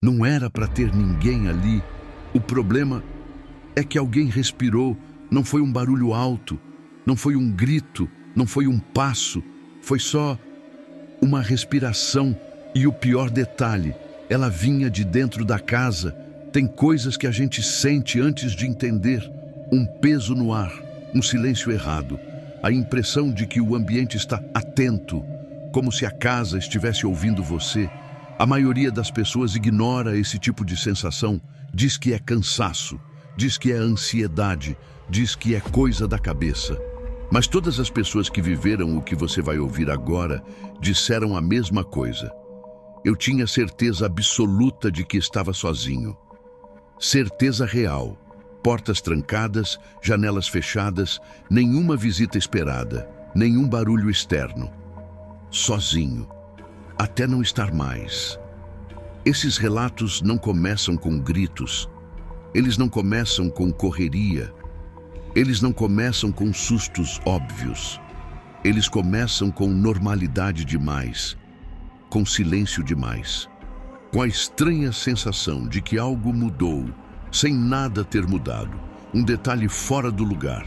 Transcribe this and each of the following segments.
Não era para ter ninguém ali. O problema é que alguém respirou. Não foi um barulho alto, não foi um grito, não foi um passo. Foi só uma respiração. E o pior detalhe, ela vinha de dentro da casa. Tem coisas que a gente sente antes de entender. Um peso no ar, um silêncio errado, a impressão de que o ambiente está atento, como se a casa estivesse ouvindo você. A maioria das pessoas ignora esse tipo de sensação, diz que é cansaço, diz que é ansiedade, diz que é coisa da cabeça. Mas todas as pessoas que viveram o que você vai ouvir agora disseram a mesma coisa. Eu tinha certeza absoluta de que estava sozinho. Certeza real. Portas trancadas, janelas fechadas, nenhuma visita esperada, nenhum barulho externo. Sozinho. Até não estar mais. Esses relatos não começam com gritos. Eles não começam com correria. Eles não começam com sustos óbvios. Eles começam com normalidade demais. Com silêncio demais, com a estranha sensação de que algo mudou, sem nada ter mudado, um detalhe fora do lugar,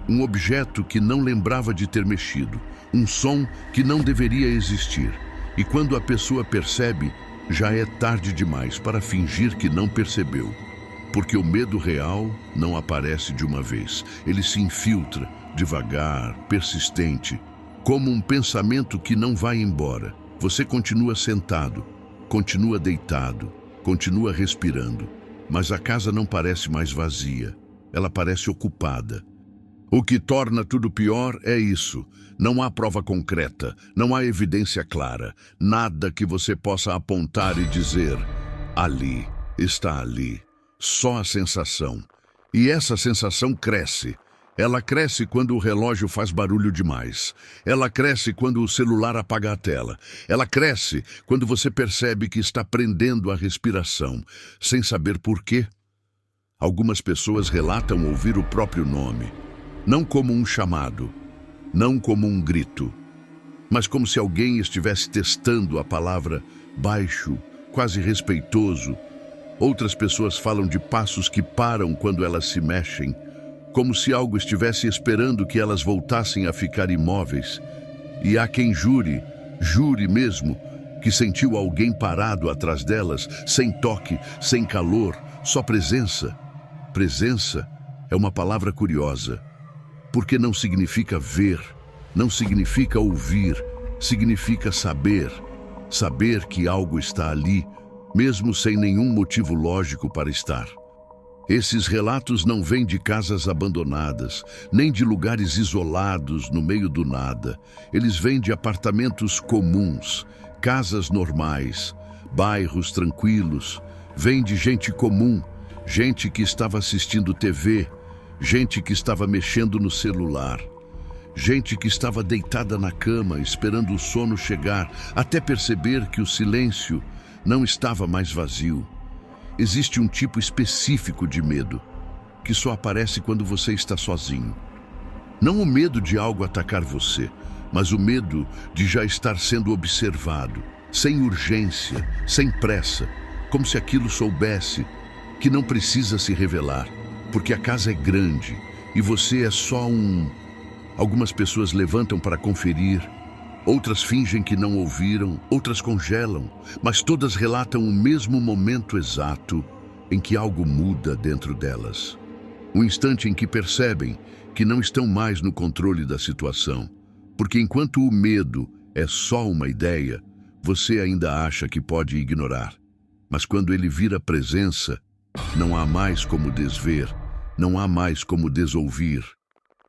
um objeto que não lembrava de ter mexido, um som que não deveria existir. E quando a pessoa percebe, já é tarde demais para fingir que não percebeu, porque o medo real não aparece de uma vez, ele se infiltra, devagar, persistente, como um pensamento que não vai embora. Você continua sentado, continua deitado, continua respirando, mas a casa não parece mais vazia, ela parece ocupada. O que torna tudo pior é isso. Não há prova concreta, não há evidência clara, nada que você possa apontar e dizer, ali, está ali. Só a sensação. E essa sensação cresce. Ela cresce quando o relógio faz barulho demais. Ela cresce quando o celular apaga a tela. Ela cresce quando você percebe que está prendendo a respiração, sem saber por quê. Algumas pessoas relatam ouvir o próprio nome, não como um chamado, não como um grito, mas como se alguém estivesse testando a palavra baixo, quase respeitoso. Outras pessoas falam de passos que param quando elas se mexem, como se algo estivesse esperando que elas voltassem a ficar imóveis. E há quem jure mesmo, que sentiu alguém parado atrás delas, sem toque, sem calor, só presença. Presença é uma palavra curiosa, porque não significa ver, não significa ouvir, significa saber. Saber que algo está ali, mesmo sem nenhum motivo lógico para estar. Esses relatos não vêm de casas abandonadas, nem de lugares isolados no meio do nada. Eles vêm de apartamentos comuns, casas normais, bairros tranquilos. Vêm de gente comum, gente que estava assistindo TV, gente que estava mexendo no celular, gente que estava deitada na cama esperando o sono chegar, até perceber que o silêncio não estava mais vazio. Existe um tipo específico de medo, que só aparece quando você está sozinho. Não o medo de algo atacar você, mas o medo de já estar sendo observado, sem urgência, sem pressa, como se aquilo soubesse que não precisa se revelar, porque a casa é grande e você é só um... Algumas pessoas levantam para conferir, outras fingem que não ouviram, outras congelam, mas todas relatam o mesmo momento exato em que algo muda dentro delas. Um instante em que percebem que não estão mais no controle da situação, porque enquanto o medo é só uma ideia, você ainda acha que pode ignorar. Mas quando ele vira presença, não há mais como desver, não há mais como desouvir.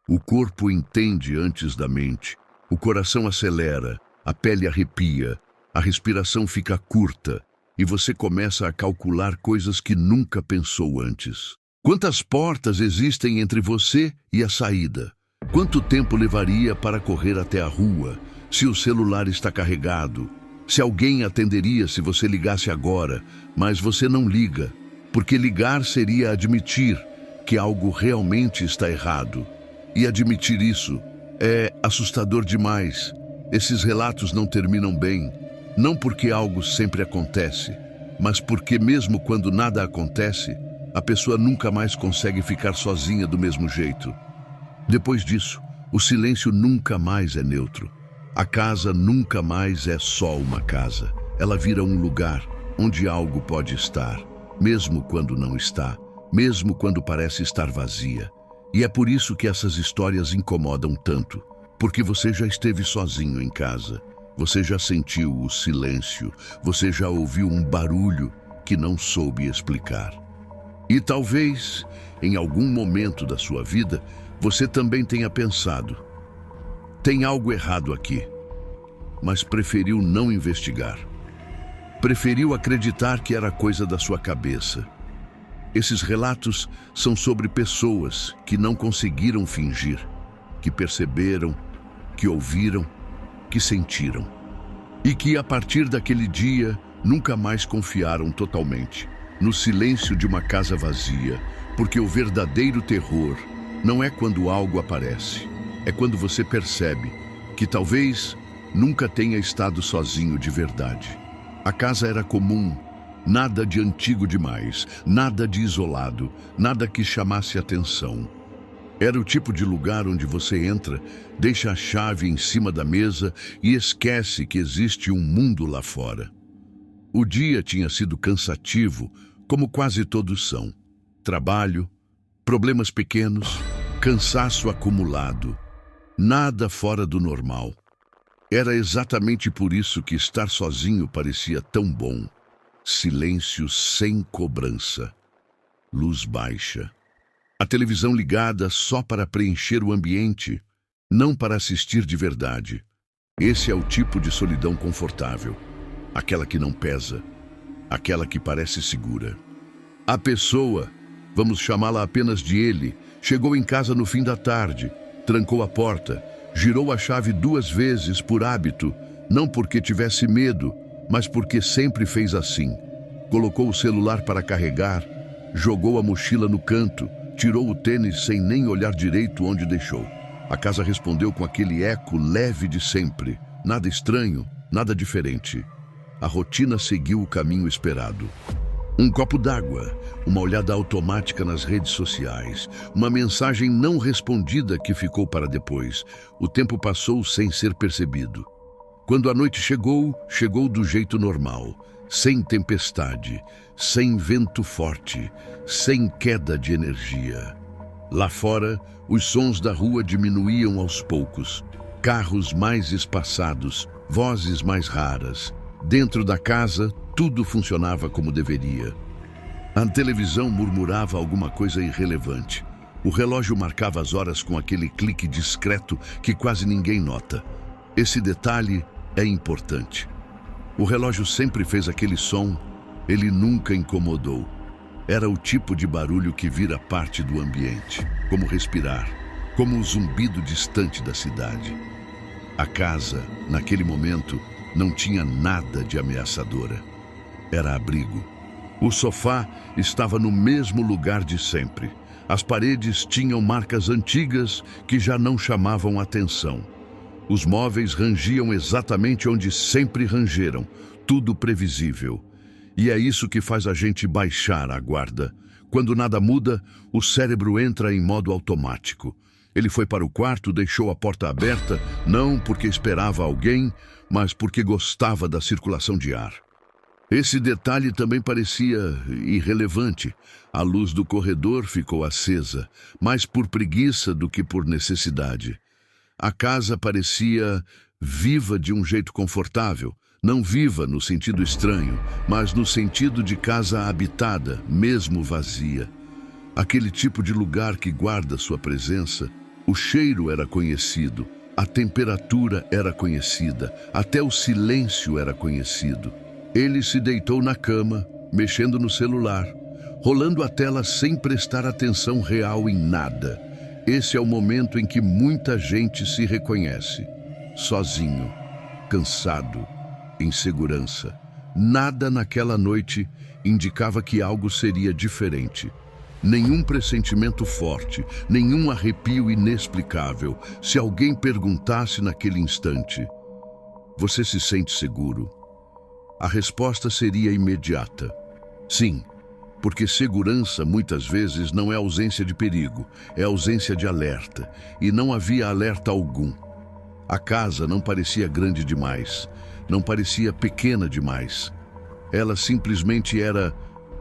O corpo entende antes da mente. O coração acelera, a pele arrepia, a respiração fica curta e você começa a calcular coisas que nunca pensou antes. Quantas portas existem entre você e a saída? Quanto tempo levaria para correr até a rua, se o celular está carregado? Se alguém atenderia se você ligasse agora, mas você não liga, porque ligar seria admitir que algo realmente está errado. E admitir isso é assustador demais. Esses relatos não terminam bem, não porque algo sempre acontece, mas porque mesmo quando nada acontece, a pessoa nunca mais consegue ficar sozinha do mesmo jeito. Depois disso, o silêncio nunca mais é neutro. A casa nunca mais é só uma casa. Ela vira um lugar onde algo pode estar, mesmo quando não está, mesmo quando parece estar vazia. E é por isso que essas histórias incomodam tanto, porque você já esteve sozinho em casa, você já sentiu o silêncio, você já ouviu um barulho que não soube explicar. E talvez, em algum momento da sua vida, você também tenha pensado: tem algo errado aqui, mas preferiu não investigar. Preferiu acreditar que era coisa da sua cabeça. Esses relatos são sobre pessoas que não conseguiram fingir, que perceberam, que ouviram, que sentiram. E que a partir daquele dia nunca mais confiaram totalmente no silêncio de uma casa vazia, porque o verdadeiro terror não é quando algo aparece, é quando você percebe que talvez nunca tenha estado sozinho de verdade. A casa era comum, nada de antigo demais, nada de isolado, nada que chamasse atenção. Era o tipo de lugar onde você entra, deixa a chave em cima da mesa e esquece que existe um mundo lá fora. O dia tinha sido cansativo, como quase todos são. Trabalho, problemas pequenos, cansaço acumulado. Nada fora do normal. Era exatamente por isso que estar sozinho parecia tão bom. Silêncio sem cobrança. Luz baixa. A televisão ligada só para preencher o ambiente, não para assistir de verdade. Esse é o tipo de solidão confortável. Aquela que não pesa. Aquela que parece segura. A pessoa, vamos chamá-la apenas de ele, chegou em casa no fim da tarde, trancou a porta, girou a chave 2 vezes por hábito, não porque tivesse medo, mas porque sempre fez assim. Colocou o celular para carregar, jogou a mochila no canto, tirou o tênis sem nem olhar direito onde deixou. A casa respondeu com aquele eco leve de sempre. Nada estranho, nada diferente. A rotina seguiu o caminho esperado. Um copo d'água, uma olhada automática nas redes sociais, uma mensagem não respondida que ficou para depois. O tempo passou sem ser percebido. Quando a noite chegou, chegou do jeito normal, sem tempestade, sem vento forte, sem queda de energia. Lá fora, os sons da rua diminuíam aos poucos. Carros mais espaçados, vozes mais raras. Dentro da casa, tudo funcionava como deveria. A televisão murmurava alguma coisa irrelevante. O relógio marcava as horas com aquele clique discreto que quase ninguém nota. Esse detalhe é importante. O relógio sempre fez aquele som, ele nunca incomodou. Era o tipo de barulho que vira parte do ambiente, como respirar, como um zumbido distante da cidade. A casa, naquele momento, não tinha nada de ameaçadora. Era abrigo. O sofá estava no mesmo lugar de sempre. As paredes tinham marcas antigas que já não chamavam atenção. Os móveis rangiam exatamente onde sempre rangeram, tudo previsível. E é isso que faz a gente baixar a guarda. Quando nada muda, o cérebro entra em modo automático. Ele foi para o quarto, deixou a porta aberta, não porque esperava alguém, mas porque gostava da circulação de ar. Esse detalhe também parecia irrelevante. A luz do corredor ficou acesa, mais por preguiça do que por necessidade. A casa parecia viva de um jeito confortável, não viva no sentido estranho, mas no sentido de casa habitada, mesmo vazia. Aquele tipo de lugar que guarda sua presença. O cheiro era conhecido, a temperatura era conhecida, até o silêncio era conhecido. Ele se deitou na cama, mexendo no celular, rolando a tela sem prestar atenção real em nada. Esse é o momento em que muita gente se reconhece. Sozinho, cansado, insegurança. Nada naquela noite indicava que algo seria diferente. Nenhum pressentimento forte, nenhum arrepio inexplicável. Se alguém perguntasse naquele instante: "Você se sente seguro?", a resposta seria imediata: Sim, porque segurança muitas vezes não é ausência de perigo, é ausência de alerta, e não havia alerta algum. A casa não parecia grande demais, não parecia pequena demais. Ela simplesmente era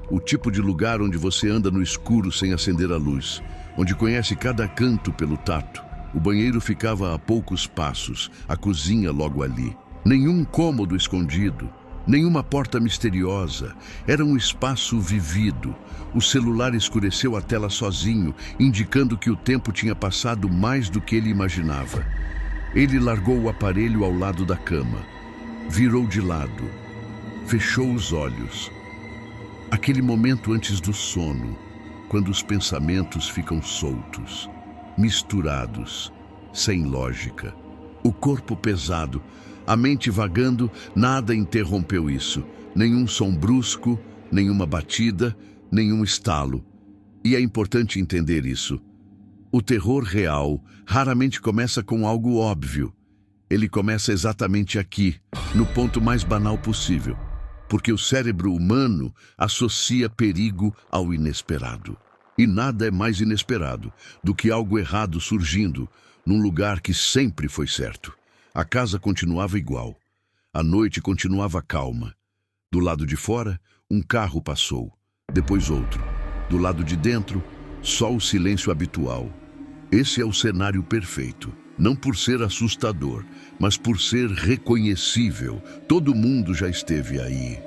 o tipo de lugar onde você anda no escuro sem acender a luz, onde conhece cada canto pelo tato. O banheiro ficava a poucos passos, a cozinha logo ali. Nenhum cômodo escondido, nenhuma porta misteriosa. Era um espaço vivido. O celular escureceu a tela sozinho, indicando que o tempo tinha passado mais do que ele imaginava. Ele largou o aparelho ao lado da cama, virou de lado, fechou os olhos. Aquele momento antes do sono, quando os pensamentos ficam soltos, misturados, sem lógica. O corpo pesado, a mente vagando, nada interrompeu isso. Nenhum som brusco, nenhuma batida, nenhum estalo. E é importante entender isso. O terror real raramente começa com algo óbvio. Ele começa exatamente aqui, no ponto mais banal possível. Porque o cérebro humano associa perigo ao inesperado. E nada é mais inesperado do que algo errado surgindo num lugar que sempre foi certo. A casa continuava igual. A noite continuava calma. Do lado de fora, um carro passou, depois outro. Do lado de dentro, só o silêncio habitual. Esse é o cenário perfeito. Não por ser assustador, mas por ser reconhecível. Todo mundo já esteve aí.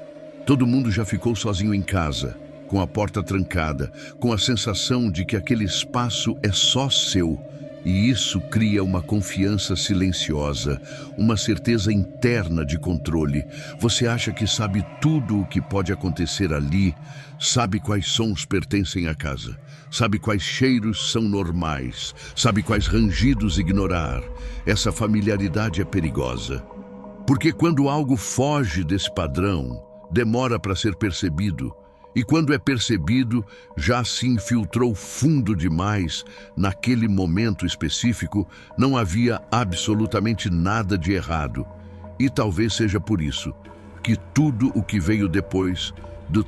Todo mundo já ficou sozinho em casa, com a porta trancada, com a sensação de que aquele espaço é só seu. E isso cria uma confiança silenciosa, uma certeza interna de controle. Você acha que sabe tudo o que pode acontecer ali, sabe quais sons pertencem à casa, sabe quais cheiros são normais, sabe quais rangidos ignorar. Essa familiaridade é perigosa. Porque quando algo foge desse padrão, demora para ser percebido. E quando é percebido, já se infiltrou fundo demais. Naquele momento específico, não havia absolutamente nada de errado. E talvez seja por isso que tudo o que veio depois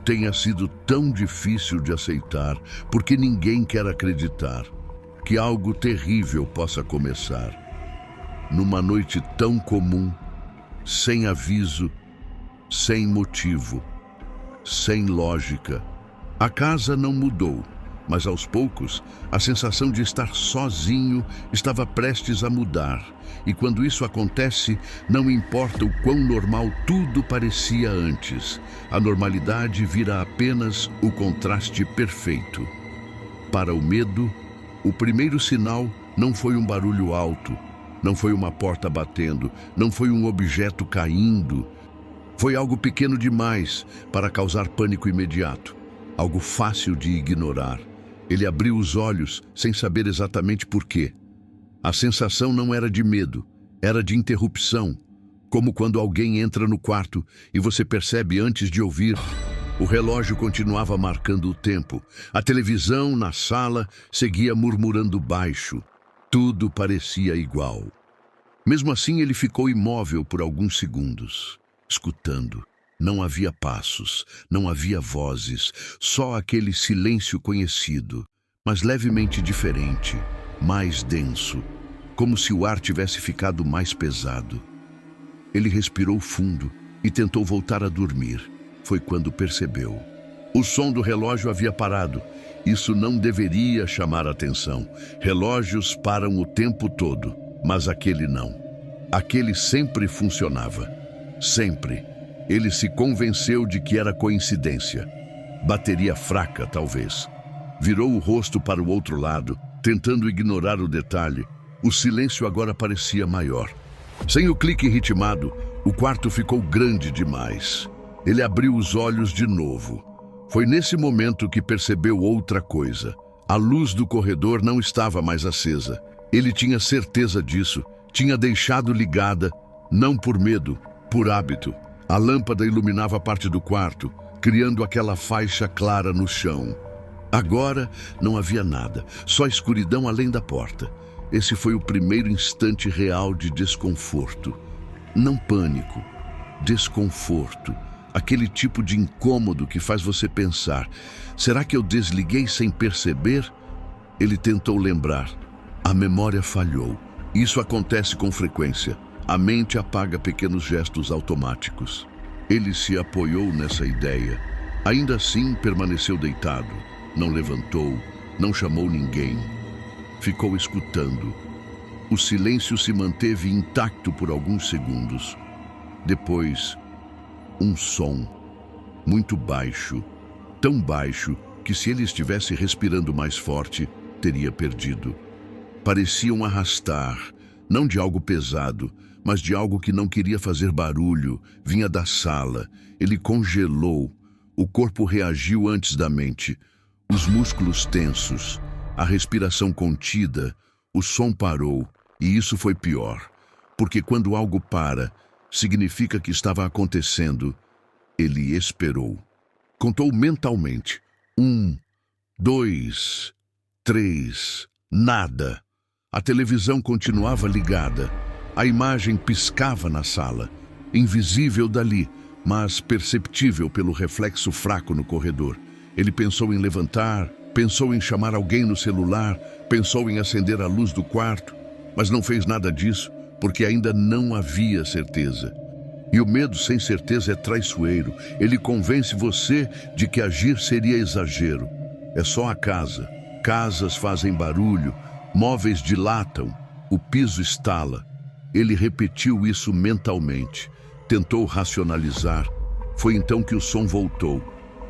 tenha sido tão difícil de aceitar, porque ninguém quer acreditar que algo terrível possa começar. Numa noite tão comum, sem aviso, sem motivo, sem lógica. A casa não mudou, mas aos poucos, a sensação de estar sozinho estava prestes a mudar. E quando isso acontece, não importa o quão normal tudo parecia antes, a normalidade vira apenas o contraste perfeito. Para o medo, o primeiro sinal não foi um barulho alto, não foi uma porta batendo, não foi um objeto caindo. Foi algo pequeno demais para causar pânico imediato, algo fácil de ignorar. Ele abriu os olhos sem saber exatamente por quê. A sensação não era de medo, era de interrupção, como quando alguém entra no quarto e você percebe antes de ouvir. O relógio continuava marcando o tempo. A televisão na sala seguia murmurando baixo. Tudo parecia igual. Mesmo assim, ele ficou imóvel por alguns segundos, escutando. Não havia passos, não havia vozes, só aquele silêncio conhecido, mas levemente diferente, mais denso, como se o ar tivesse ficado mais pesado. Ele respirou fundo e tentou voltar a dormir. Foi quando percebeu. O som do relógio havia parado. Isso não deveria chamar atenção. Relógios param o tempo todo, mas aquele não. Aquele sempre funcionava. Sempre. Ele se convenceu de que era coincidência. Bateria fraca, talvez. Virou o rosto para o outro lado, tentando ignorar o detalhe. O silêncio agora parecia maior. Sem o clique ritmado, o quarto ficou grande demais. Ele abriu os olhos de novo. Foi nesse momento que percebeu outra coisa. A luz do corredor não estava mais acesa. Ele tinha certeza disso. Tinha deixado ligada, não por medo, por hábito. A lâmpada iluminava parte do quarto, criando aquela faixa clara no chão. Agora não havia nada, só escuridão além da porta. Esse foi o primeiro instante real de desconforto. Não pânico, desconforto. Aquele tipo de incômodo que faz você pensar: será que eu desliguei sem perceber? Ele tentou lembrar. A memória falhou. Isso acontece com frequência. A mente apaga pequenos gestos automáticos. Ele se apoiou nessa ideia. Ainda assim, permaneceu deitado. Não levantou, não chamou ninguém. Ficou escutando. O silêncio se manteve intacto por alguns segundos. Depois, um som, muito baixo, tão baixo que se ele estivesse respirando mais forte, teria perdido. Parecia um arrastar, não de algo pesado, mas de algo que não queria fazer barulho. Vinha da sala. Ele congelou. O corpo reagiu antes da mente. Os músculos tensos, a respiração contida, o som parou. E isso foi pior, porque quando algo para, significa que estava acontecendo. Ele esperou. Contou mentalmente. 1, 2, 3, nada. A televisão continuava ligada. A imagem piscava na sala, invisível dali, mas perceptível pelo reflexo fraco no corredor. Ele pensou em levantar, pensou em chamar alguém no celular, pensou em acender a luz do quarto, mas não fez nada disso, porque ainda não havia certeza. E o medo sem certeza é traiçoeiro. Ele convence você de que agir seria exagero. É só a casa. Casas fazem barulho, móveis dilatam, o piso estala. Ele repetiu isso mentalmente. Tentou racionalizar. Foi então que o som voltou.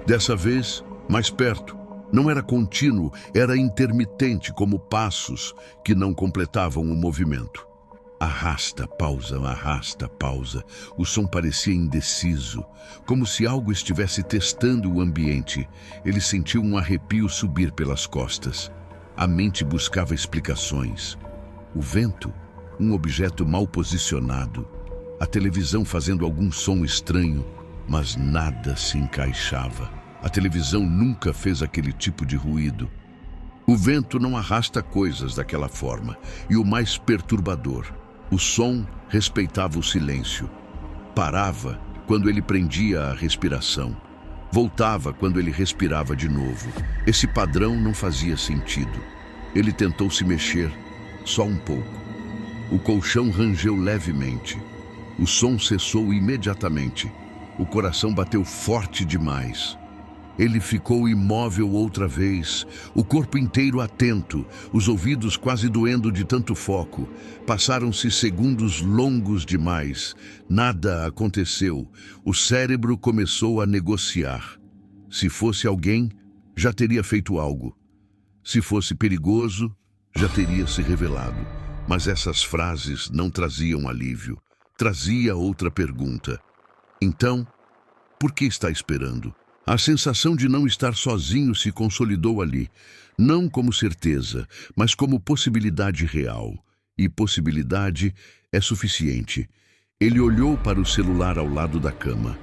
Dessa vez, mais perto. Não era contínuo, era intermitente, como passos que não completavam o movimento. Arrasta, pausa, arrasta, pausa. O som parecia indeciso, como se algo estivesse testando o ambiente. Ele sentiu um arrepio subir pelas costas. A mente buscava explicações. O vento, um objeto mal posicionado. A televisão fazendo algum som estranho, mas nada se encaixava. A televisão nunca fez aquele tipo de ruído. O vento não arrasta coisas daquela forma. E o mais perturbador, o som respeitava o silêncio. Parava quando ele prendia a respiração. Voltava quando ele respirava de novo. Esse padrão não fazia sentido. Ele tentou se mexer, só um pouco. O colchão rangeu levemente. O som cessou imediatamente. O coração bateu forte demais. Ele ficou imóvel outra vez, o corpo inteiro atento, os ouvidos quase doendo de tanto foco. Passaram-se segundos longos demais. Nada aconteceu. O cérebro começou a negociar. Se fosse alguém, já teria feito algo. Se fosse perigoso, já teria se revelado. Mas essas frases não traziam alívio. Trazia outra pergunta. Então, por que está esperando? A sensação de não estar sozinho se consolidou ali, não como certeza, mas como possibilidade real. E possibilidade é suficiente. Ele olhou para o celular ao lado da cama.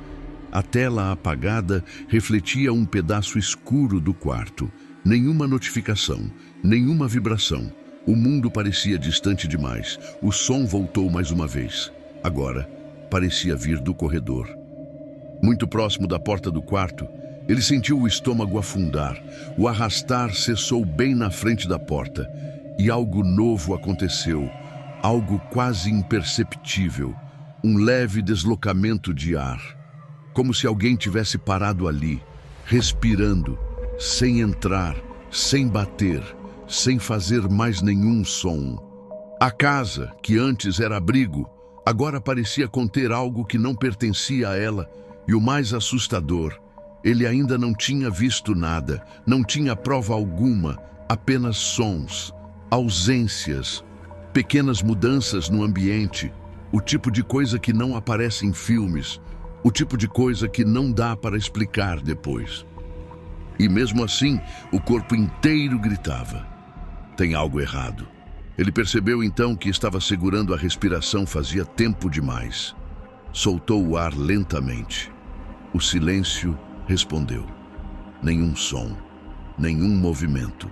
A tela apagada refletia um pedaço escuro do quarto. Nenhuma notificação, nenhuma vibração. O mundo parecia distante demais. O som voltou mais uma vez. Agora, parecia vir do corredor. Muito próximo da porta do quarto, ele sentiu o estômago afundar. O arrastar cessou bem na frente da porta. E algo novo aconteceu. Algo quase imperceptível. Um leve deslocamento de ar. Como se alguém tivesse parado ali, respirando, sem entrar, sem bater, sem fazer mais nenhum som. A casa, que antes era abrigo, agora parecia conter algo que não pertencia a ela. E o mais assustador, ele ainda não tinha visto nada, não tinha prova alguma, apenas sons, ausências, pequenas mudanças no ambiente, o tipo de coisa que não aparece em filmes, o tipo de coisa que não dá para explicar depois. E mesmo assim, o corpo inteiro gritava. Tem algo errado. Ele percebeu então que estava segurando a respiração fazia tempo demais. Soltou o ar lentamente. O silêncio respondeu. Nenhum som, nenhum movimento.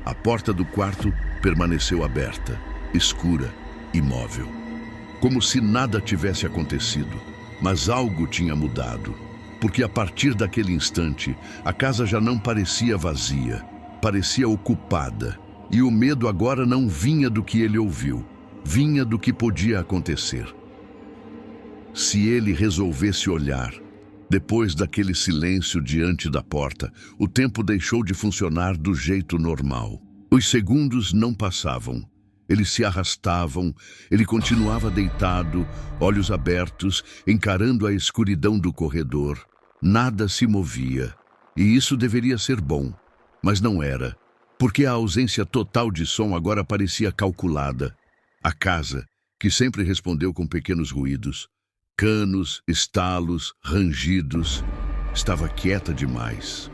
A porta do quarto permaneceu aberta, escura, imóvel. Como se nada tivesse acontecido, mas algo tinha mudado. porque a partir daquele instante, a casa já não parecia vazia, parecia ocupada. E o medo agora não vinha do que ele ouviu, vinha do que podia acontecer. Se ele resolvesse olhar, depois daquele silêncio diante da porta, o tempo deixou de funcionar do jeito normal. Os segundos não passavam. Eles se arrastavam, ele continuava deitado, olhos abertos, encarando a escuridão do corredor. Nada se movia. E isso deveria ser bom, mas não era, porque a ausência total de som agora parecia calculada. A casa, que sempre respondeu com pequenos ruídos, canos, estalos, rangidos, estava quieta demais.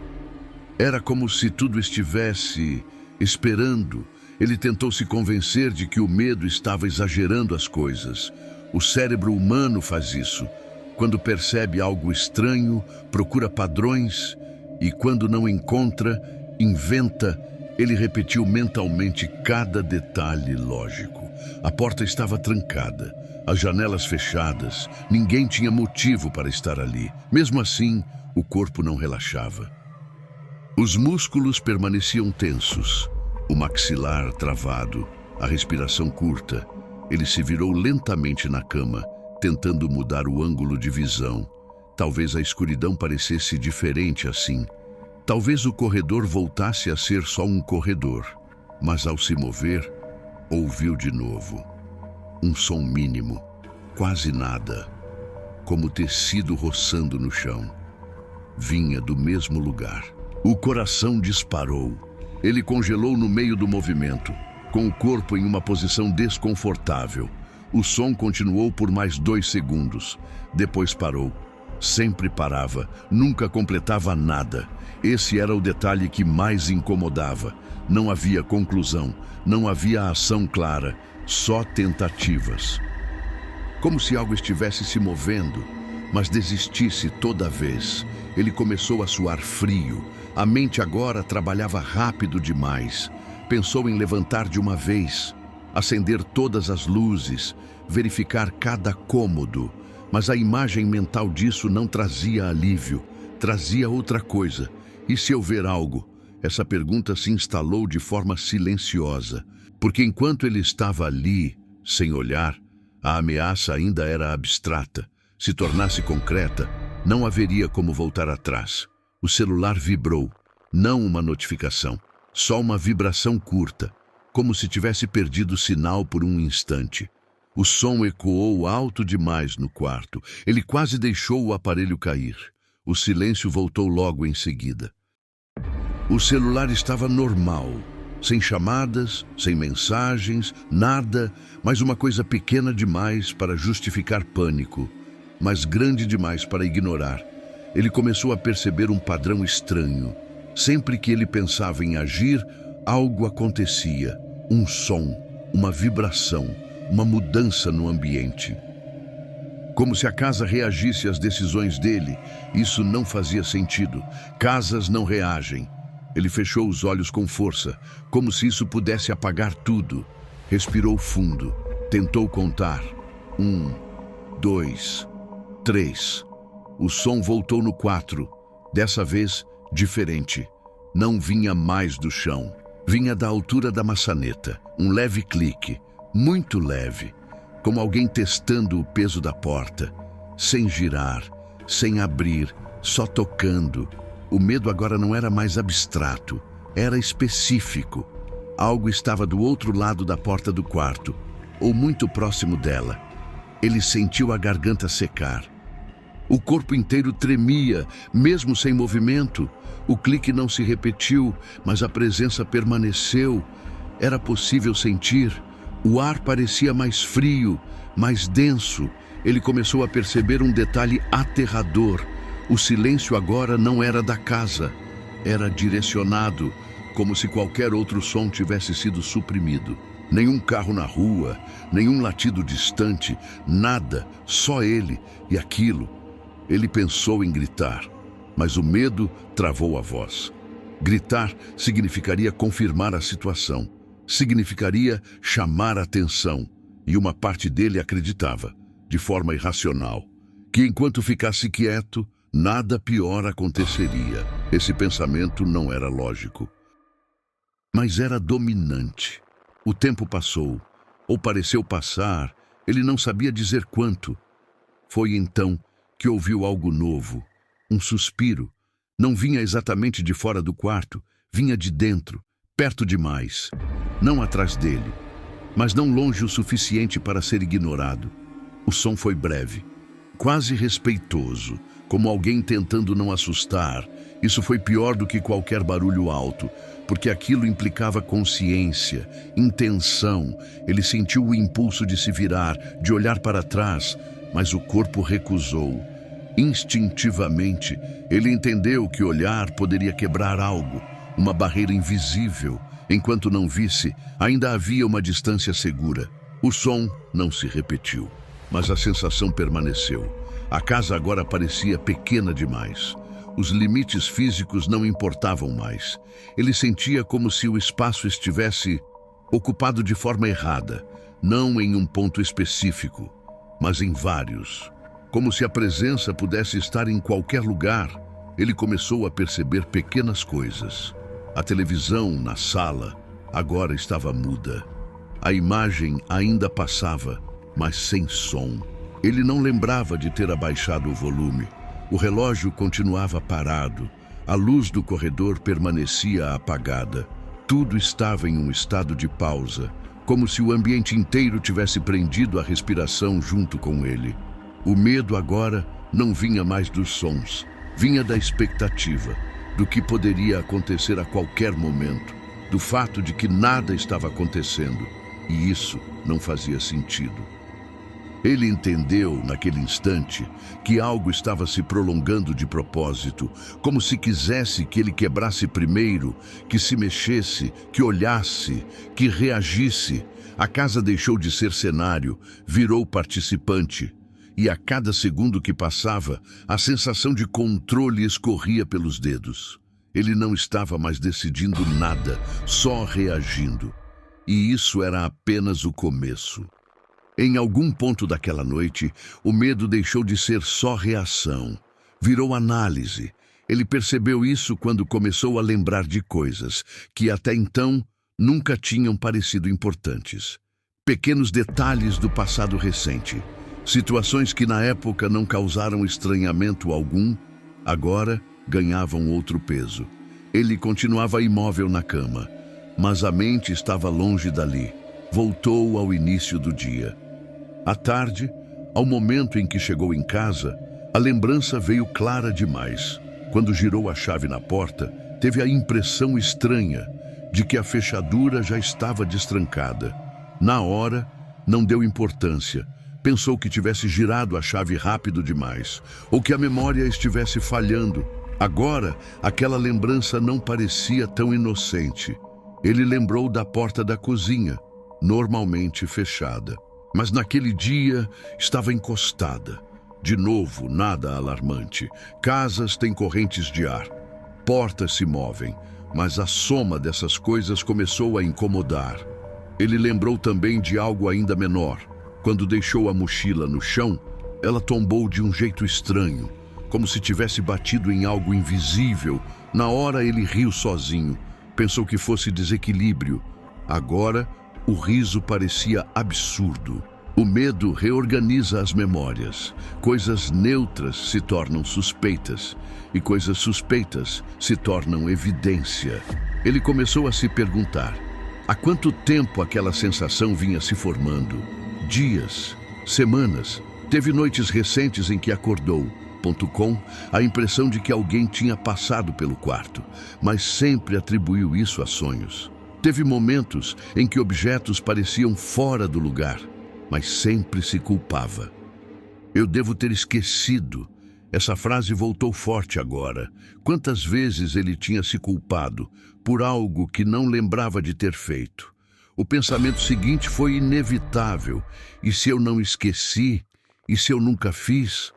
Era como se tudo estivesse esperando. Ele tentou se convencer de que o medo estava exagerando as coisas. O cérebro humano faz isso. Quando percebe algo estranho, procura padrões e, quando não encontra, inventa. Ele repetiu mentalmente cada detalhe lógico. A porta estava trancada, as janelas fechadas, ninguém tinha motivo para estar ali. Mesmo assim, o corpo não relaxava. Os músculos permaneciam tensos, o maxilar travado, a respiração curta. Ele se virou lentamente na cama, tentando mudar o ângulo de visão. Talvez a escuridão parecesse diferente assim. Talvez o corredor voltasse a ser só um corredor. Mas ao se mover, ouviu de novo. Um som mínimo, quase nada, como tecido roçando no chão. Vinha do mesmo lugar. O coração disparou. Ele congelou no meio do movimento, com o corpo em uma posição desconfortável. O som continuou por mais 2 segundos. Depois parou. Sempre parava, nunca completava nada. Esse era o detalhe que mais incomodava. Não havia conclusão, não havia ação clara, só tentativas. Como se algo estivesse se movendo, mas desistisse toda vez. Ele começou a suar frio. A mente agora trabalhava rápido demais. Pensou em levantar de uma vez, acender todas as luzes, verificar cada cômodo. Mas a imagem mental disso não trazia alívio, trazia outra coisa. E se eu ver algo? Essa pergunta se instalou de forma silenciosa, porque enquanto ele estava ali, sem olhar, a ameaça ainda era abstrata. Se tornasse concreta, não haveria como voltar atrás. O celular vibrou, não uma notificação, só uma vibração curta, como se tivesse perdido o sinal por um instante. O som ecoou alto demais no quarto. Ele quase deixou o aparelho cair. O silêncio voltou logo em seguida. O celular estava normal, sem chamadas, sem mensagens, nada, mas uma coisa pequena demais para justificar pânico, mas grande demais para ignorar. Ele começou a perceber um padrão estranho. Sempre que ele pensava em agir, algo acontecia. Um som, uma vibração, uma mudança no ambiente. Como se a casa reagisse às decisões dele. Isso não fazia sentido. Casas não reagem. Ele fechou os olhos com força, como se isso pudesse apagar tudo. Respirou fundo. Tentou contar. 1, 2, 3. O som voltou no 4. Dessa vez, diferente. Não vinha mais do chão. Vinha da altura da maçaneta. Um leve clique. Muito leve. Como alguém testando o peso da porta. Sem girar, sem abrir, só tocando. O medo agora não era mais abstrato. Era específico. Algo estava do outro lado da porta do quarto, ou muito próximo dela. Ele sentiu a garganta secar. O corpo inteiro tremia, mesmo sem movimento. O clique não se repetiu, mas a presença permaneceu. Era possível sentir. O ar parecia mais frio, mais denso. Ele começou a perceber um detalhe aterrador. O silêncio agora não era da casa. Era direcionado, como se qualquer outro som tivesse sido suprimido. Nenhum carro na rua, nenhum latido distante, nada, só ele e aquilo. Ele pensou em gritar, mas o medo travou a voz. Gritar significaria confirmar a situação, significaria chamar a atenção, e uma parte dele acreditava, de forma irracional, que enquanto ficasse quieto, nada pior aconteceria. Esse pensamento não era lógico, mas era dominante. O tempo passou, ou pareceu passar, ele não sabia dizer quanto. Foi então que ouviu algo novo, um suspiro. Não vinha exatamente de fora do quarto, vinha de dentro, perto demais. Não atrás dele, mas não longe o suficiente para ser ignorado. O som foi breve, quase respeitoso, como alguém tentando não assustar. Isso foi pior do que qualquer barulho alto, porque aquilo implicava consciência, intenção. Ele sentiu o impulso de se virar, de olhar para trás, mas o corpo recusou. Instintivamente, ele entendeu que olhar poderia quebrar algo, uma barreira invisível. Enquanto não visse, ainda havia uma distância segura. O som não se repetiu, mas a sensação permaneceu. A casa agora parecia pequena demais. Os limites físicos não importavam mais. Ele sentia como se o espaço estivesse ocupado de forma errada, não em um ponto específico, mas em vários. Como se a presença pudesse estar em qualquer lugar, ele começou a perceber pequenas coisas. A televisão na sala agora estava muda. A imagem ainda passava, mas sem som. Ele não lembrava de ter abaixado o volume. O relógio continuava parado. A luz do corredor permanecia apagada. Tudo estava em um estado de pausa, como se o ambiente inteiro tivesse prendido a respiração junto com ele. O medo agora não vinha mais dos sons, vinha da expectativa, do que poderia acontecer a qualquer momento, do fato de que nada estava acontecendo, e isso não fazia sentido. Ele entendeu, naquele instante, que algo estava se prolongando de propósito, como se quisesse que ele quebrasse primeiro, que se mexesse, que olhasse, que reagisse. A casa deixou de ser cenário, virou participante. E a cada segundo que passava, a sensação de controle escorria pelos dedos. Ele não estava mais decidindo nada, só reagindo. E isso era apenas o começo. Em algum ponto daquela noite, o medo deixou de ser só reação. Virou análise. Ele percebeu isso quando começou a lembrar de coisas que até então nunca tinham parecido importantes. Pequenos detalhes do passado recente. Situações que na época não causaram estranhamento algum, agora ganhavam outro peso. Ele continuava imóvel na cama, mas a mente estava longe dali. Voltou ao início do dia. À tarde, ao momento em que chegou em casa, a lembrança veio clara demais. Quando girou a chave na porta, teve a impressão estranha de que a fechadura já estava destrancada. Na hora, não deu importância. Pensou que tivesse girado a chave rápido demais, ou que a memória estivesse falhando. Agora, aquela lembrança não parecia tão inocente. Ele lembrou da porta da cozinha, normalmente fechada. Mas naquele dia estava encostada. De novo, nada alarmante. Casas têm correntes de ar. Portas se movem, mas a soma dessas coisas começou a incomodar. Ele lembrou também de algo ainda menor. Quando deixou a mochila no chão, ela tombou de um jeito estranho, como se tivesse batido em algo invisível. Na hora ele riu sozinho. Pensou que fosse desequilíbrio. Agora, o riso parecia absurdo. O medo reorganiza as memórias. Coisas neutras se tornam suspeitas, e coisas suspeitas se tornam evidência. Ele começou a se perguntar: há quanto tempo aquela sensação vinha se formando? Dias, semanas. Teve noites recentes em que acordou, com a impressão de que alguém tinha passado pelo quarto, mas sempre atribuiu isso a sonhos. Teve momentos em que objetos pareciam fora do lugar, mas sempre se culpava. Eu devo ter esquecido. Essa frase voltou forte agora. Quantas vezes ele tinha se culpado por algo que não lembrava de ter feito? O pensamento seguinte foi inevitável. E se eu não esqueci? E se eu nunca fiz?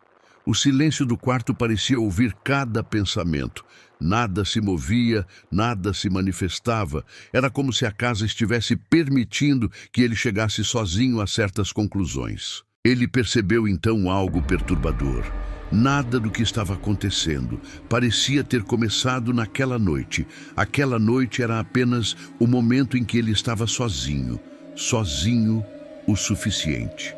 O silêncio do quarto parecia ouvir cada pensamento. Nada se movia, nada se manifestava. Era como se a casa estivesse permitindo que ele chegasse sozinho a certas conclusões. Ele percebeu então algo perturbador. Nada do que estava acontecendo parecia ter começado naquela noite. Aquela noite era apenas o momento em que ele estava sozinho, sozinho o suficiente.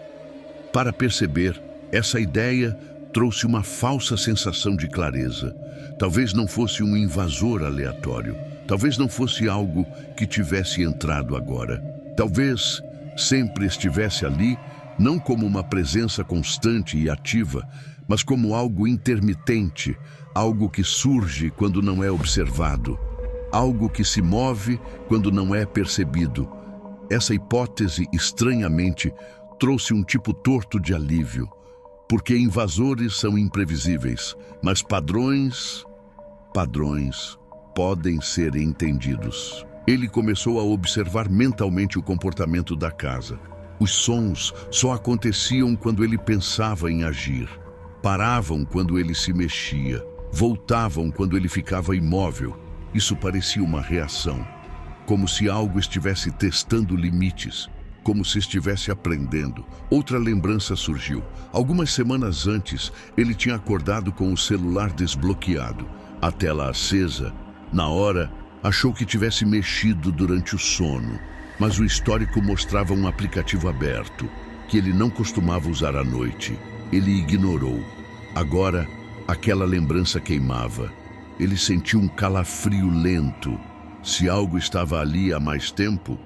Para perceber, essa ideia trouxe uma falsa sensação de clareza. Talvez não fosse um invasor aleatório. Talvez não fosse algo que tivesse entrado agora. Talvez sempre estivesse ali, não como uma presença constante e ativa, mas como algo intermitente, algo que surge quando não é observado, algo que se move quando não é percebido. Essa hipótese, estranhamente, trouxe um tipo torto de alívio, porque invasores são imprevisíveis, mas padrões podem ser entendidos. Ele começou a observar mentalmente o comportamento da casa. Os sons só aconteciam quando ele pensava em agir. Paravam quando ele se mexia. Voltavam quando ele ficava imóvel. Isso parecia uma reação, como se algo estivesse testando limites, como se estivesse aprendendo. Outra lembrança surgiu. Algumas semanas antes, ele tinha acordado com o celular desbloqueado, a tela acesa. Na hora, achou que tivesse mexido durante o sono, mas o histórico mostrava um aplicativo aberto, que ele não costumava usar à noite. Ele ignorou. Agora, aquela lembrança queimava. Ele sentiu um calafrio lento. Se algo estava ali há mais tempo,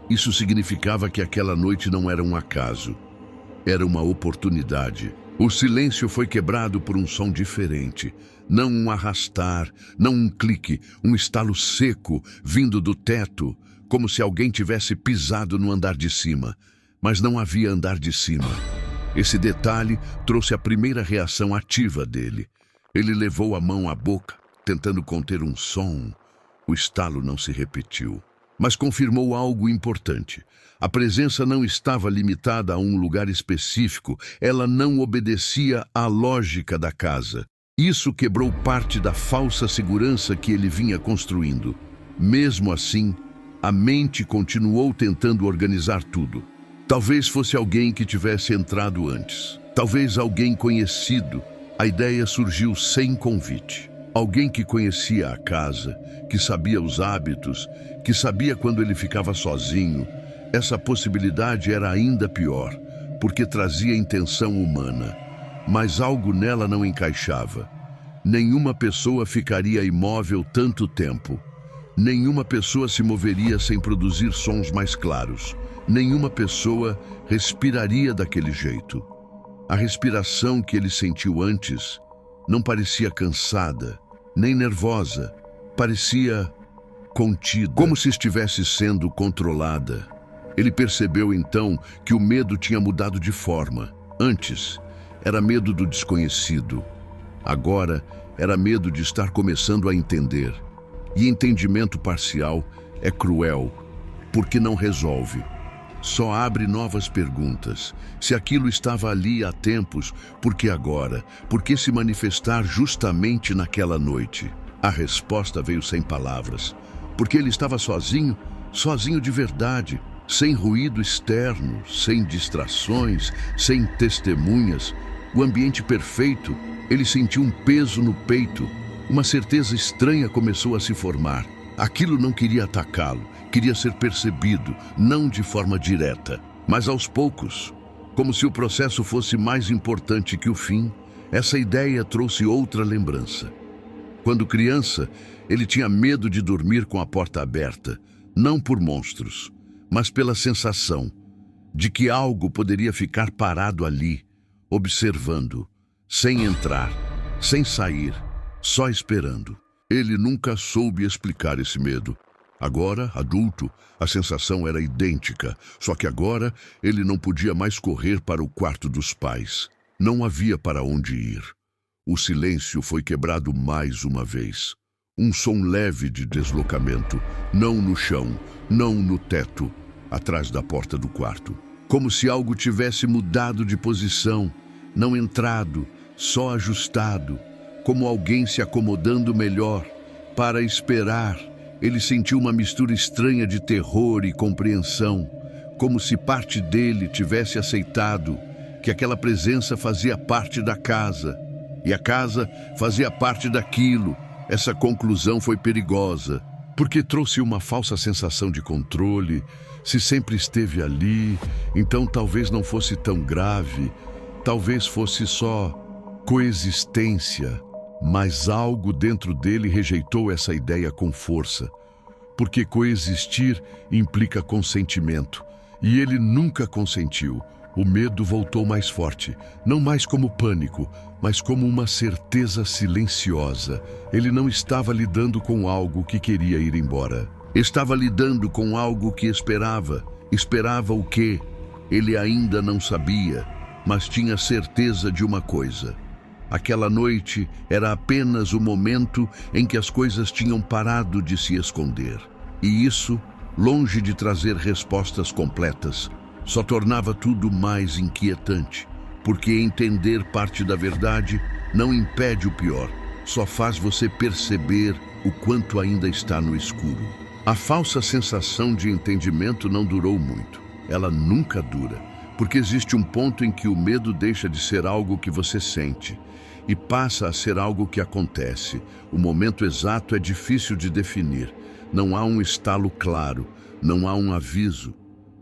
isso significava que aquela noite não era um acaso. Era uma oportunidade. O silêncio foi quebrado por um som diferente. Não um arrastar, não um clique, um estalo seco vindo do teto, como se alguém tivesse pisado no andar de cima. Mas não havia andar de cima. Esse detalhe trouxe a primeira reação ativa dele. Ele levou a mão à boca, tentando conter um som. O estalo não se repetiu, mas confirmou algo importante. A presença não estava limitada a um lugar específico. Ela não obedecia à lógica da casa. Isso quebrou parte da falsa segurança que ele vinha construindo. Mesmo assim, a mente continuou tentando organizar tudo. Talvez fosse alguém que tivesse entrado antes. Talvez alguém conhecido. A ideia surgiu sem convite. Alguém que conhecia a casa, que sabia os hábitos, que sabia quando ele ficava sozinho. Essa possibilidade era ainda pior, porque trazia intenção humana. Mas algo nela não encaixava. Nenhuma pessoa ficaria imóvel tanto tempo. Nenhuma pessoa se moveria sem produzir sons mais claros. Nenhuma pessoa respiraria daquele jeito. A respiração que ele sentiu antes não parecia cansada, nem nervosa. Parecia contida, como se estivesse sendo controlada. Ele percebeu então que o medo tinha mudado de forma. Antes, era medo do desconhecido. Agora, era medo de estar começando a entender. E entendimento parcial é cruel, porque não resolve. Só abre novas perguntas. Se aquilo estava ali há tempos, por que agora? Por que se manifestar justamente naquela noite? A resposta veio sem palavras. Porque ele estava sozinho, sozinho de verdade, sem ruído externo, sem distrações, sem testemunhas. O ambiente perfeito, ele sentiu um peso no peito. Uma certeza estranha começou a se formar. Aquilo não queria atacá-lo, queria ser percebido, não de forma direta, mas aos poucos. Como se o processo fosse mais importante que o fim, essa ideia trouxe outra lembrança. Quando criança, ele tinha medo de dormir com a porta aberta, não por monstros, mas pela sensação de que algo poderia ficar parado ali, observando, sem entrar, sem sair, só esperando. Ele nunca soube explicar esse medo. Agora, adulto, a sensação era idêntica, só que agora ele não podia mais correr para o quarto dos pais. Não havia para onde ir. O silêncio foi quebrado mais uma vez. Um som leve de deslocamento, não no chão, não no teto, atrás da porta do quarto. Como se algo tivesse mudado de posição, não entrado, só ajustado. Como alguém se acomodando melhor, para esperar. Ele sentiu uma mistura estranha de terror e compreensão, como se parte dele tivesse aceitado que aquela presença fazia parte da casa. E a casa fazia parte daquilo. Essa conclusão foi perigosa, porque trouxe uma falsa sensação de controle. Se sempre esteve ali, então talvez não fosse tão grave, talvez fosse só coexistência. Mas algo dentro dele rejeitou essa ideia com força, porque coexistir implica consentimento, e ele nunca consentiu. O medo voltou mais forte, não mais como pânico, mas como uma certeza silenciosa. Ele não estava lidando com algo que queria ir embora. Estava lidando com algo que esperava. Esperava o quê? Ele ainda não sabia, mas tinha certeza de uma coisa. Aquela noite era apenas o momento em que as coisas tinham parado de se esconder. E isso, longe de trazer respostas completas, só tornava tudo mais inquietante, porque entender parte da verdade não impede o pior, só faz você perceber o quanto ainda está no escuro. A falsa sensação de entendimento não durou muito. Ela nunca dura, porque existe um ponto em que o medo deixa de ser algo que você sente e passa a ser algo que acontece. O momento exato é difícil de definir. Não há um estalo claro, não há um aviso.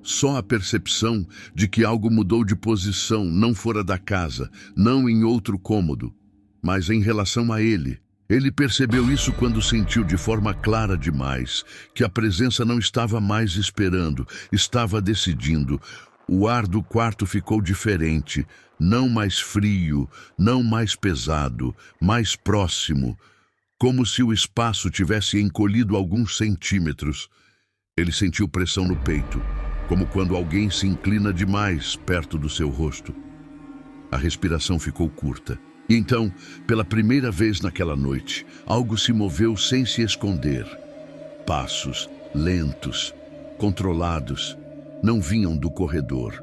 Só a percepção de que algo mudou de posição, não fora da casa, não em outro cômodo, mas em relação a ele. Ele percebeu isso quando sentiu de forma clara demais que a presença não estava mais esperando, estava decidindo. O ar do quarto ficou diferente, não mais frio, não mais pesado, mais próximo, como se o espaço tivesse encolhido alguns centímetros. Ele sentiu pressão no peito, como quando alguém se inclina demais perto do seu rosto. A respiração ficou curta. E então, pela primeira vez naquela noite, algo se moveu sem se esconder. Passos lentos, controlados, não vinham do corredor.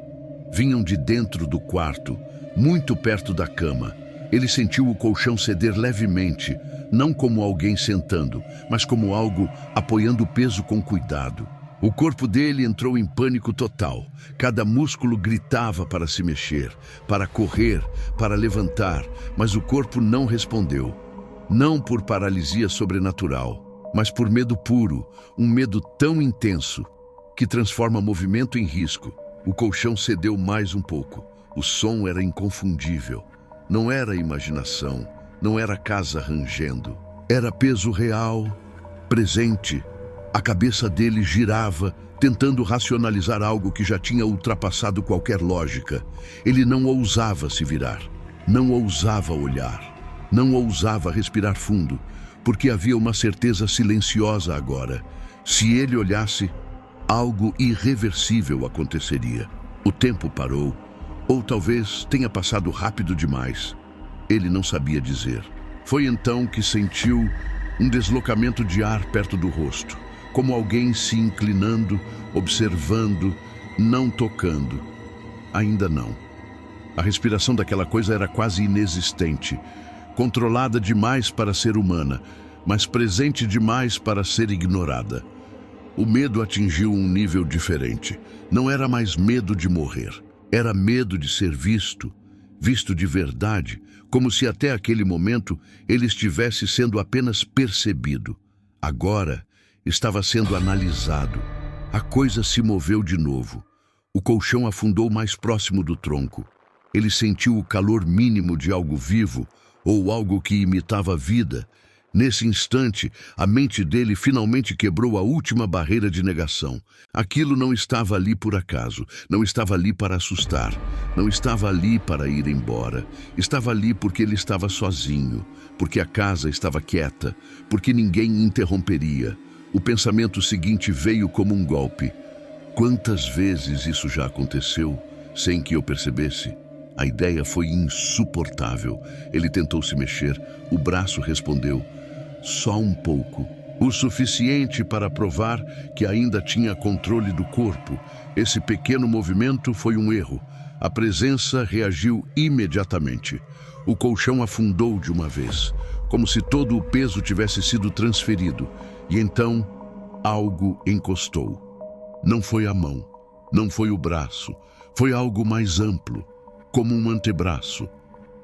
Vinham de dentro do quarto, muito perto da cama. Ele sentiu o colchão ceder levemente, não como alguém sentando, mas como algo apoiando o peso com cuidado. O corpo dele entrou em pânico total. Cada músculo gritava para se mexer, para correr, para levantar, mas o corpo não respondeu. Não por paralisia sobrenatural, mas por medo puro, um medo tão intenso que transforma movimento em risco. O colchão cedeu mais um pouco. O som era inconfundível. Não era imaginação, não era casa rangendo. Era peso real, presente. A cabeça dele girava, tentando racionalizar algo que já tinha ultrapassado qualquer lógica. Ele não ousava se virar, não ousava olhar, não ousava respirar fundo, porque havia uma certeza silenciosa agora. Se ele olhasse, algo irreversível aconteceria. O tempo parou, ou talvez tenha passado rápido demais. Ele não sabia dizer. Foi então que sentiu um deslocamento de ar perto do rosto, como alguém se inclinando, observando, não tocando. Ainda não. A respiração daquela coisa era quase inexistente, controlada demais para ser humana, mas presente demais para ser ignorada. O medo atingiu um nível diferente. Não era mais medo de morrer. Era medo de ser visto, visto de verdade, como se até aquele momento ele estivesse sendo apenas percebido. Agora, estava sendo analisado. A coisa se moveu de novo. O colchão afundou mais próximo do tronco. Ele sentiu o calor mínimo de algo vivo, ou algo que imitava a vida. Nesse instante, a mente dele finalmente quebrou a última barreira de negação. Aquilo não estava ali por acaso, não estava ali para assustar, não estava ali para ir embora. Estava ali porque ele estava sozinho, porque a casa estava quieta, porque ninguém interromperia. O pensamento seguinte veio como um golpe. Quantas vezes isso já aconteceu, sem que eu percebesse? A ideia foi insuportável. Ele tentou se mexer. O braço respondeu, só um pouco. O suficiente para provar que ainda tinha controle do corpo. Esse pequeno movimento foi um erro. A presença reagiu imediatamente. O colchão afundou de uma vez, como se todo o peso tivesse sido transferido. E então, algo encostou. Não foi a mão, não foi o braço, foi algo mais amplo, como um antebraço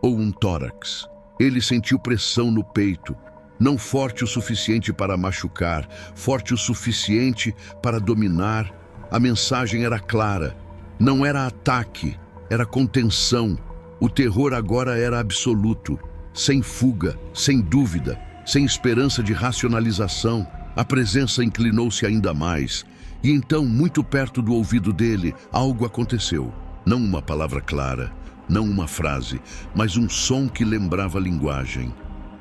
ou um tórax. Ele sentiu pressão no peito, não forte o suficiente para machucar, forte o suficiente para dominar. A mensagem era clara. Não era ataque, era contenção. O terror agora era absoluto, sem fuga, sem dúvida, sem esperança de racionalização. A presença inclinou-se ainda mais. E então, muito perto do ouvido dele, algo aconteceu. Não uma palavra clara, não uma frase, mas um som que lembrava a linguagem.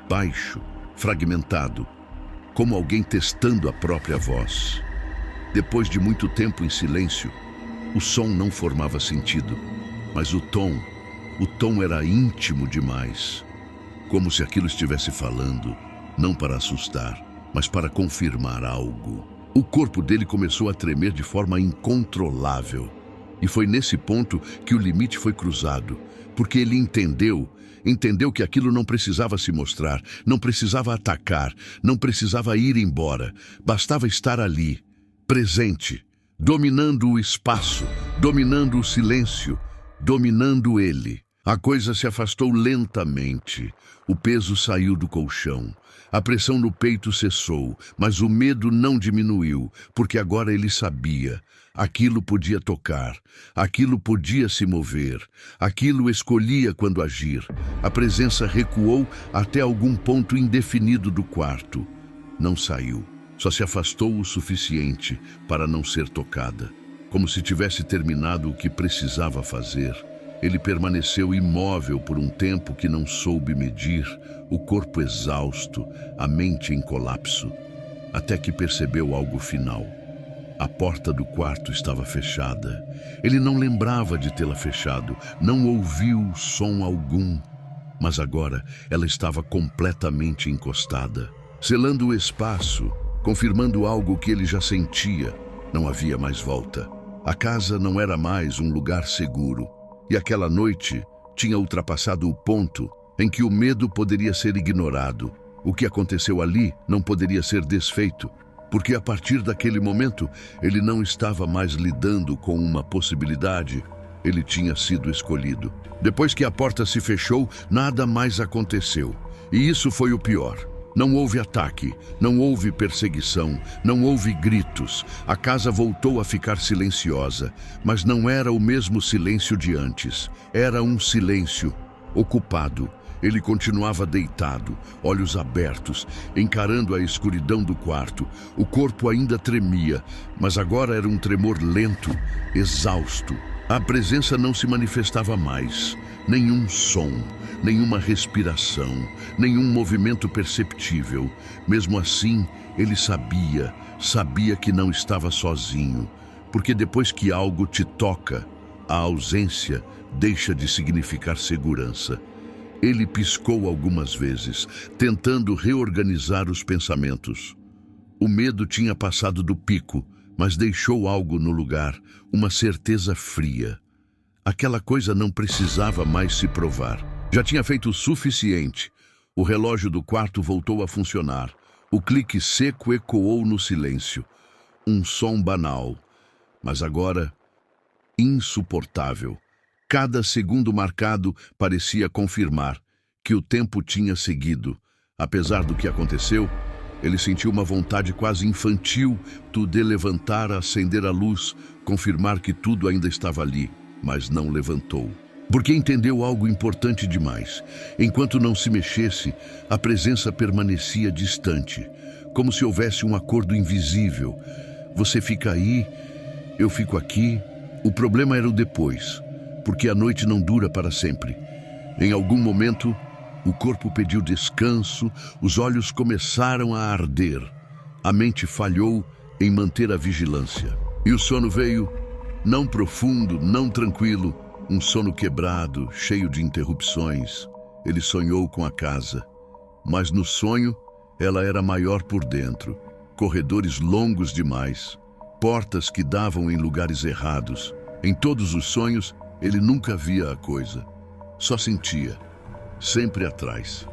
Baixo, fragmentado, como alguém testando a própria voz. Depois de muito tempo em silêncio, o som não formava sentido, mas o tom era íntimo demais. Como se aquilo estivesse falando, não para assustar, mas para confirmar algo. O corpo dele começou a tremer de forma incontrolável. E foi nesse ponto que o limite foi cruzado, porque ele entendeu que aquilo não precisava se mostrar, não precisava atacar, não precisava ir embora. Bastava estar ali, presente, dominando o espaço, dominando o silêncio, dominando ele. A coisa se afastou lentamente. O peso saiu do colchão. A pressão no peito cessou, mas o medo não diminuiu, porque agora ele sabia. Aquilo podia tocar, aquilo podia se mover, aquilo escolhia quando agir. A presença recuou até algum ponto indefinido do quarto. Não saiu, só se afastou o suficiente para não ser tocada. Como se tivesse terminado o que precisava fazer. Ele permaneceu imóvel por um tempo que não soube medir, o corpo exausto, a mente em colapso, até que percebeu algo final. A porta do quarto estava fechada. Ele não lembrava de tê-la fechado, não ouviu som algum, mas agora ela estava completamente encostada, selando o espaço, confirmando algo que ele já sentia. Não havia mais volta. A casa não era mais um lugar seguro. E aquela noite tinha ultrapassado o ponto em que o medo poderia ser ignorado. O que aconteceu ali não poderia ser desfeito, porque a partir daquele momento ele não estava mais lidando com uma possibilidade. Ele tinha sido escolhido. Depois que a porta se fechou, nada mais aconteceu. E isso foi o pior. Não houve ataque, não houve perseguição, não houve gritos. A casa voltou a ficar silenciosa, mas não era o mesmo silêncio de antes. Era um silêncio ocupado. Ele continuava deitado, olhos abertos, encarando a escuridão do quarto. O corpo ainda tremia, mas agora era um tremor lento, exausto. A presença não se manifestava mais. Nenhum som, nenhuma respiração, nenhum movimento perceptível. Mesmo assim, ele sabia que não estava sozinho, porque depois que algo te toca, a ausência deixa de significar segurança. Ele piscou algumas vezes, tentando reorganizar os pensamentos. O medo tinha passado do pico, mas deixou algo no lugar, uma certeza fria. Aquela coisa não precisava mais se provar. Já tinha feito o suficiente. O relógio do quarto voltou a funcionar. O clique seco ecoou no silêncio. Um som banal, mas agora insuportável. Cada segundo marcado parecia confirmar que o tempo tinha seguido. Apesar do que aconteceu, ele sentiu uma vontade quase infantil de levantar, acender a luz, confirmar que tudo ainda estava ali, mas não levantou. Porque entendeu algo importante demais. Enquanto não se mexesse, a presença permanecia distante, como se houvesse um acordo invisível. Você fica aí, eu fico aqui. O problema era o depois, porque a noite não dura para sempre. Em algum momento, o corpo pediu descanso, os olhos começaram a arder. A mente falhou em manter a vigilância. E o sono veio, não profundo, não tranquilo, um sono quebrado, cheio de interrupções. Ele sonhou com a casa, mas no sonho ela era maior por dentro. Corredores longos demais, portas que davam em lugares errados. Em todos os sonhos, ele nunca via a coisa, só sentia. Sempre atrás,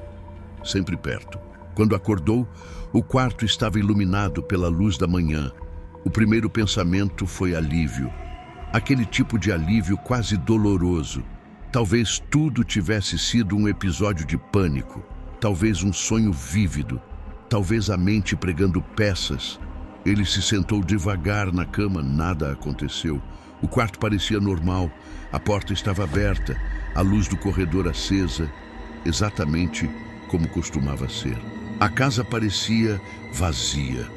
sempre perto. Quando acordou, o quarto estava iluminado pela luz da manhã. O primeiro pensamento foi alívio. Aquele tipo de alívio quase doloroso, Talvez tudo tivesse sido um episódio de pânico, talvez um sonho vívido, talvez a mente pregando peças. Ele se sentou devagar na cama, nada aconteceu. O quarto parecia normal, a porta estava aberta, a luz do corredor acesa, exatamente como costumava ser. A casa parecia vazia.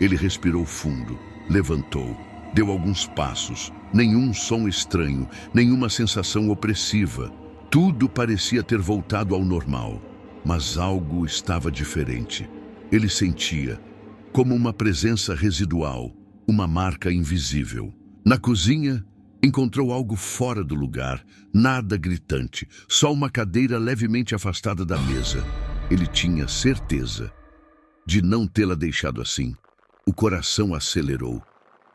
Ele respirou fundo, levantou, deu alguns passos. Nenhum som estranho, nenhuma sensação opressiva. Tudo parecia ter voltado ao normal, mas algo estava diferente. Ele sentia como uma presença residual, uma marca invisível. Na cozinha, encontrou algo fora do lugar, nada gritante, só uma cadeira levemente afastada da mesa. Ele tinha certeza de não tê-la deixado assim. O coração acelerou.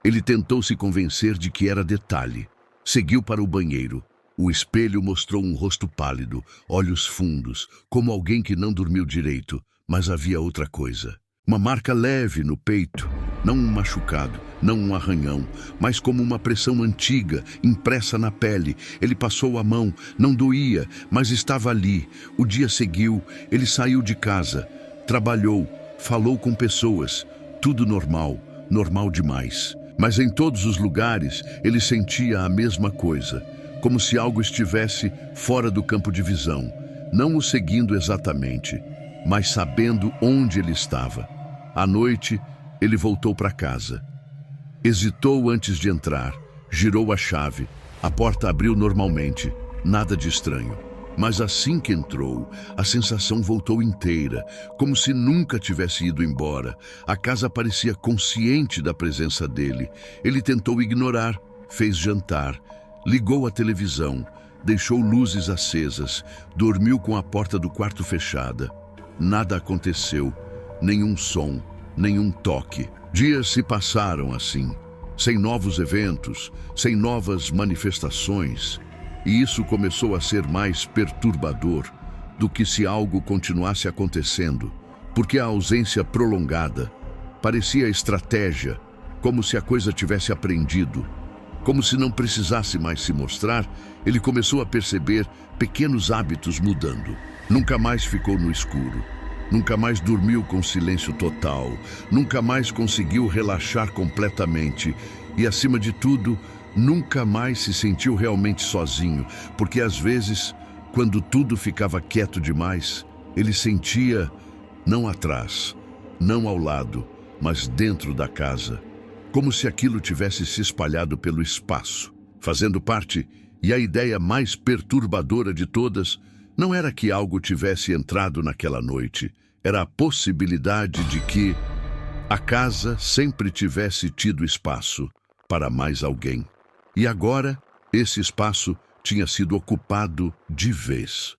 Ele tentou se convencer de que era detalhe. Seguiu para o banheiro. O espelho mostrou um rosto pálido, olhos fundos, como alguém que não dormiu direito, mas havia outra coisa. Uma marca leve no peito, não um machucado, não um arranhão, mas como uma pressão antiga, impressa na pele. Ele passou a mão, não doía, mas estava ali. O dia seguiu, ele saiu de casa, trabalhou, falou com pessoas. Tudo normal, normal demais. Mas em todos os lugares, ele sentia a mesma coisa, como se algo estivesse fora do campo de visão, não o seguindo exatamente, mas sabendo onde ele estava. À noite, ele voltou para casa. Hesitou antes de entrar, girou a chave. A porta abriu normalmente, nada de estranho. Mas assim que entrou, a sensação voltou inteira, como se nunca tivesse ido embora. A casa parecia consciente da presença dele. Ele tentou ignorar, fez jantar, ligou a televisão, deixou luzes acesas, dormiu com a porta do quarto fechada. Nada aconteceu. Nenhum som, nenhum toque. Dias se passaram assim, sem novos eventos, sem novas manifestações. E isso começou a ser mais perturbador do que se algo continuasse acontecendo, porque a ausência prolongada parecia estratégia, como se a coisa tivesse aprendido. Como se não precisasse mais se mostrar, ele começou a perceber pequenos hábitos mudando. Nunca mais ficou no escuro. Nunca mais dormiu com silêncio total, nunca mais conseguiu relaxar completamente e, acima de tudo, nunca mais se sentiu realmente sozinho, porque às vezes, quando tudo ficava quieto demais, ele sentia, não atrás, não ao lado, mas dentro da casa, como se aquilo tivesse se espalhado pelo espaço, fazendo parte, e a ideia mais perturbadora de todas, não era que algo tivesse entrado naquela noite, era a possibilidade de que a casa sempre tivesse tido espaço para mais alguém. E agora, esse espaço tinha sido ocupado de vez.